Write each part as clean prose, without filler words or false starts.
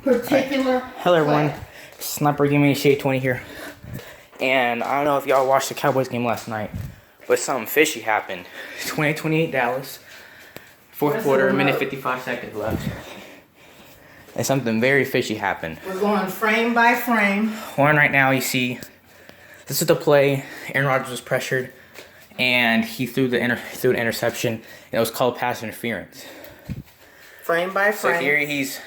particular. Hello everyone, Sniper Gaming Shade 20 here. And I don't know if y'all watched the Cowboys game last night, but something fishy happened. 28 Dallas. Fourth quarter, minute 55 seconds left. And something very fishy happened. We're going frame by frame. One right now, you see, this is the play. Aaron Rodgers was pressured, and he threw an interception, and it was called pass interference. Frame by frame. So here he's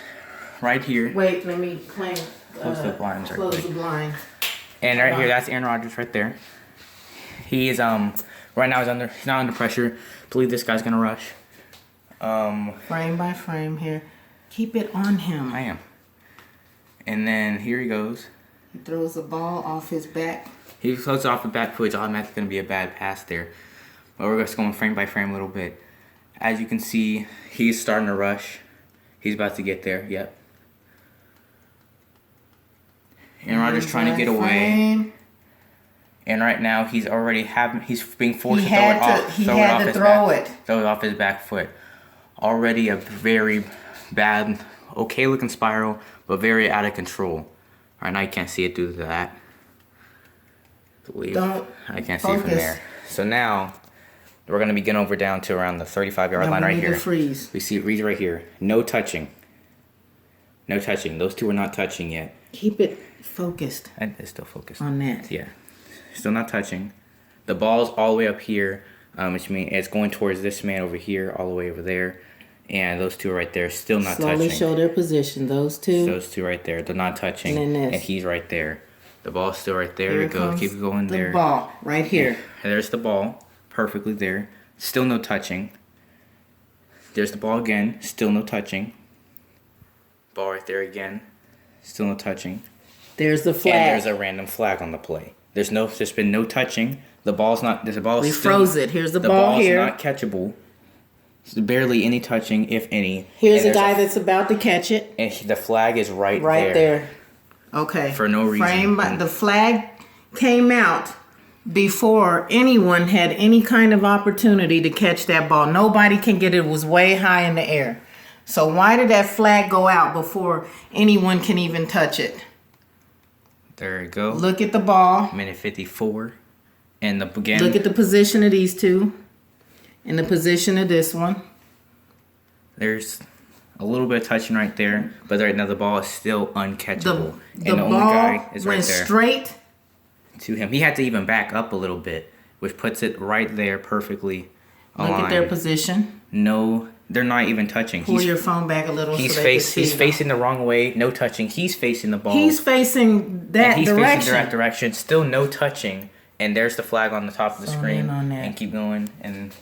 right here. Wait, let me close the blinds. Close the blind. And right here, that's Aaron Rodgers right there. He is right now he's not under pressure. I believe this guy's gonna rush. Frame by frame here. Keep it on him. I am. And then here he goes. He throws the ball off his back. He throws it off the back foot. It's automatically gonna be a bad pass there. But we're just going frame by frame a little bit. As you can see, he's starting to rush. He's about to get there. Yep. Aaron Rodgers trying to get away. And right now he's being forced to throw it off. He had to throw it. Throw it off his back foot. Already a very bad, okay looking spiral, but very out of control. Right now you can't see it due to that. I can't see it from there. So now we're gonna be getting over down to around the 35-yard line right here. Freeze. We see it reads right here. No touching. No touching. Those two are not touching yet. Keep it focused. And it's still focused on that. Yeah, still not touching. The ball's all the way up here, which means it's going towards this man over here, all the way over there, and those two are right there, still not touching. Slowly show their position. Those two right there, they're not touching, and he's right there. The ball's still right there. Here it goes. Keep going there. The ball right here. And there's the ball, perfectly there. Still no touching. There's the ball again. Still no touching. Ball right there again. Still no touching. There's the flag. And there's a random flag on the play. There's been no touching. The ball's not. We froze it. Here's the ball here. The ball's not catchable. There's barely any touching, if any. Here's a guy that's about to catch it. And the flag is right there. Okay. For no reason. The flag came out before anyone had any kind of opportunity to catch that ball. Nobody can get it. It was way high in the air. So why did that flag go out before anyone can even touch it? There you go. Look at the ball. Minute 54. And again. Look at the position of these two. And the position of this one. There's a little bit of touching right there. But right now the ball is still uncatchable. The only guy is right there. Went straight to him. He had to even back up a little bit, which puts it right there perfectly aligned. Look at their position. No, they're not even touching. Pull your phone back a little. He's facing the wrong way. No touching. He's facing the ball. He's facing that direction. He's facing that direction. Still no touching. And there's the flag on the top of the screen. And keep going. And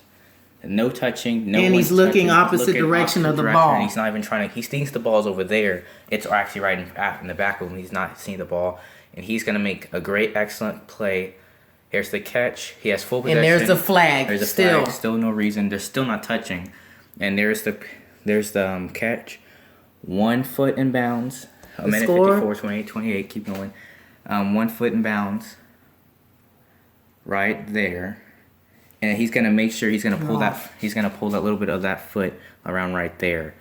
no touching. No. And he's looking opposite direction of the ball. And he's not even trying to. He thinks the ball's over there. It's actually right in the back of him. He's not seeing the ball. And he's going to make a great, excellent play. Here's the catch. He has full possession. And there's the flag. There's a flag. Still no reason. They're still not touching. And there's the catch. 1 foot in bounds. A minute 54, 28. Keep going. 1 foot in bounds. Right there. And he's going to make sure he's going to pull that. He's going to pull that little bit of that foot around right there.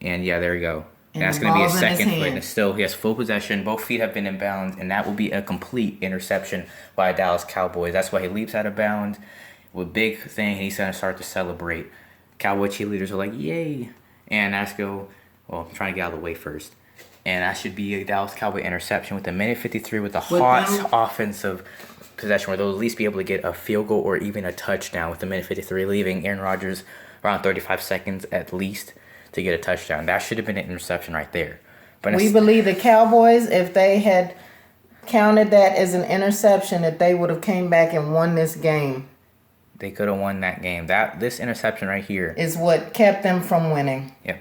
And yeah, there you go. And that's going to be a second foot. And still, he has full possession. Both feet have been in bounds. And that will be a complete interception by the Dallas Cowboys. That's why he leaps out of bounds. With big thing, he's going to start to celebrate. Cowboy cheerleaders are like, yay. And that's I'm trying to get out of the way first. And that should be a Dallas Cowboy interception with a minute 53 with a hot offensive possession where they'll at least be able to get a field goal or even a touchdown with a minute 53, leaving Aaron Rodgers around 35 seconds at least to get a touchdown. That should have been an interception right there. But we believe the Cowboys, if they had counted that as an interception, that they would have came back and won this game. They could have won that game. This interception right here is what kept them from winning. Yep.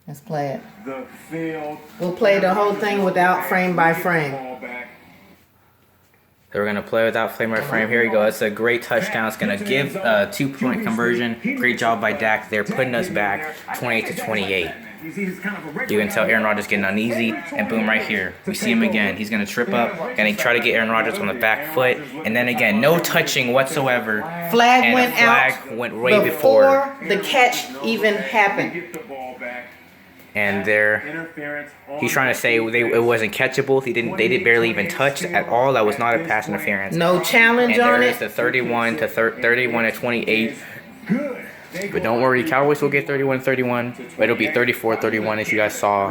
Let's play it. We'll play the whole thing without frame by frame. So we're going to play without frame by frame. Here we go. It's a great touchdown. It's going to give a 2-point conversion. Great job by Dak. They're putting us back 28-28. You can tell Aaron Rodgers getting uneasy, and boom, right here. We see him again. He's going to trip up, going to try to get Aaron Rodgers on the back foot, and then again, no touching whatsoever. Flag went out went way before the catch even happened. and he's trying to say it wasn't catchable. They did barely even touch at all. That was not a pass interference. No challenge and on there it. is the 31 to 28. But don't worry, Cowboys will get 31-31. But it'll be 34-31 as you guys saw.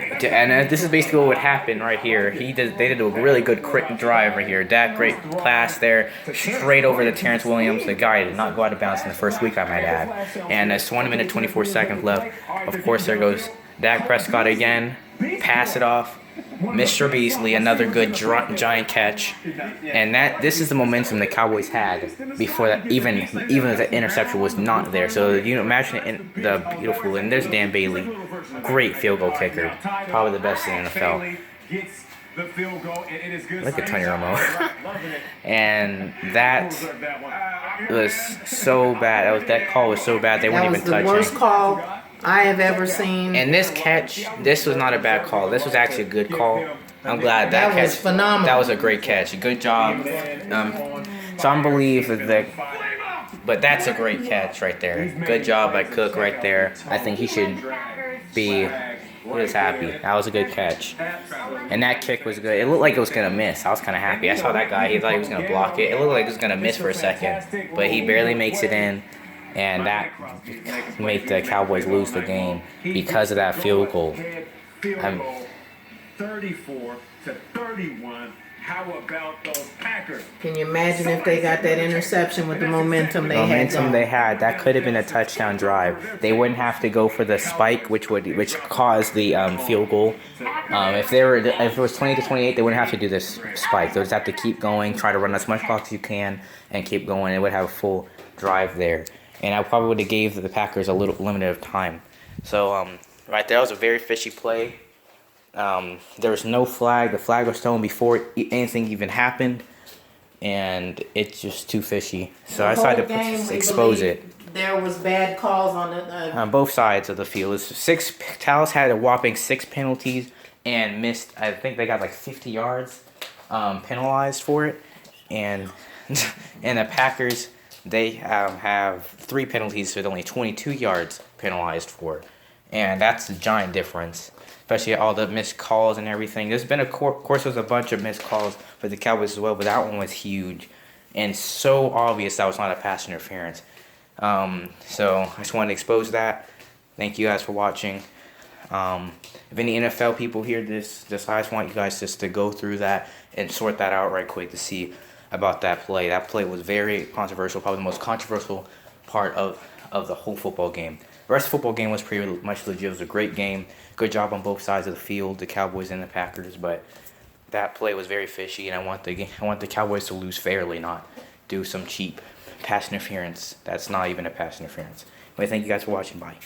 And this is basically what would happen right here. They did a really good quick drive right here. Dak, great pass there, straight over to Terrence Williams. The guy did not go out of bounds in the first week, I might add. And there's 1 minute 24 seconds left. Of course, there goes Dak Prescott again. Pass it off. Mr. Beasley, another good giant catch, and this is the momentum the Cowboys had before that. Even if the interception was not there, so imagine the beautiful. And there's Dan Bailey, great field goal kicker, probably the best in the NFL. Look at Tony Romo. And that was so bad. That call was so bad they weren't even touching. That was the worst call I have ever seen. And this catch, this was not a bad call. This was actually a good call. I'm glad that catch was phenomenal. That was a great catch. Good job. So I believe that, but that's a great catch right there. Good job by Cook right there. I think he should be just happy. That was a good catch. And that kick was good. It looked like it was going to miss. I was kind of happy. I saw that guy. He thought he was going to block it. It looked like it was going to miss for a second. But he barely makes it in. And that made the Cowboys lose the game because of that field goal. 34-31. How about those Packers? Can you imagine if they got that interception with the momentum they had? That could have been a touchdown drive. They wouldn't have to go for the spike, which caused the field goal. If it was 20-28, they wouldn't have to do this spike. They would just have to keep going, try to run as much clock as you can, and keep going. It would have a full drive there. And I probably would have gave the Packers a little limited of time. So right there was a very fishy play. There was no flag. The flag was thrown before anything even happened, and it's just too fishy. So I decided to expose it. There was bad calls on both sides of the field. Dallas had a whopping 6 penalties and missed. I think they got like 50 yards penalized for it, and the Packers. They have 3 penalties with only 22 yards penalized for it. And that's a giant difference, especially all the missed calls and everything. There's been, of course, there's a bunch of missed calls for the Cowboys as well, but that one was huge and so obvious that was not a pass interference. So I just wanted to expose that. Thank you guys for watching. If any NFL people hear this, I just want you guys just to go through that and sort that out right quick to see about that play. That play was very controversial, probably the most controversial part of the whole football game. The rest of the football game was pretty much legit. It was a great game. Good job on both sides of the field, the Cowboys and the Packers. But that play was very fishy, and I want the Cowboys to lose fairly, not do some cheap pass interference. That's not even a pass interference. Anyway, thank you guys for watching. Bye.